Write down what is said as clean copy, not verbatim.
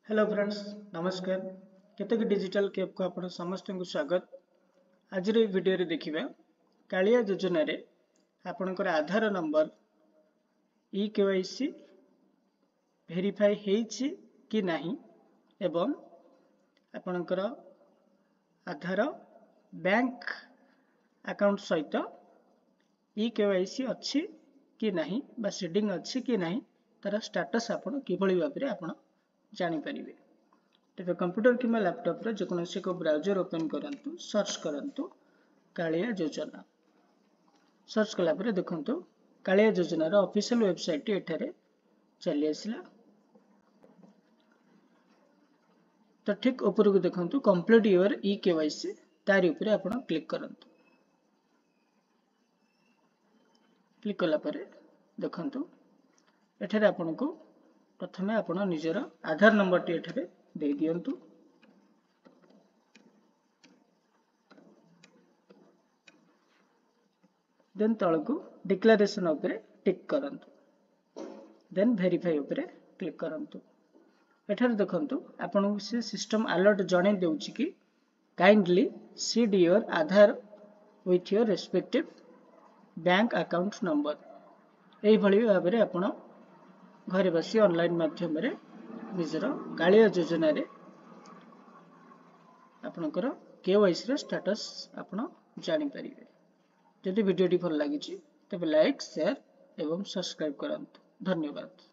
Hello friends नमस्कार केतक digital cab को आपण समस्त को स्वागत। आज वीडियो रे देखिबा कालिया योजना रे आपनकर आधार नंबर ई केवाईसी वेरीफाई हेछि कि नाही एवं आपनकर आधार बैंक अकाउंट सहित ई केवाईसी अच्छी कि नाही बा सीडिंग अच्छी कि नाही तार स्टेटस आपण किभली भाबरे आपण जानी परिबे। तेबे कंप्यूटर किमा लैपटॉप रे जेकोनोसी को ब्राउजर ओपन करंतु सर्च करंतु कालिया योजना। सर्च कला परे देखंतु कालिया योजना रो ऑफिशियल वेबसाइट एठारे चली आसिला। तो ठीक ऊपर को देखंतु कंप्लीट योर ई केवाईसी तारि ऊपर आपण क्लिक करंतु। क्लिक कला परे देखंतु एठारे आपण को प्रथमे आपण निजर आधार नंबर टी एठारे दे दियंतु। देन तळकु डिक्लेरेशन उपरे टिक करंतु। देन वेरीफाई उपरे क्लिक करंतु। एठारे देखंतु आपण से सिस्टम अलर्ट जणे देउछि कि kindly seed your Aadhaar with your respective bank account number. एई भली भाबरे आपण घरे बसी ऑनलाइन माध्यम रे निजर कालिया योजना रे आपनकर केवाईसी रो स्टेटस आपण जानि परिबे। जदि वीडियो टी भल लागि छि तबे लाइक शेयर एवं सब्सक्राइब करंतु। धन्यवाद।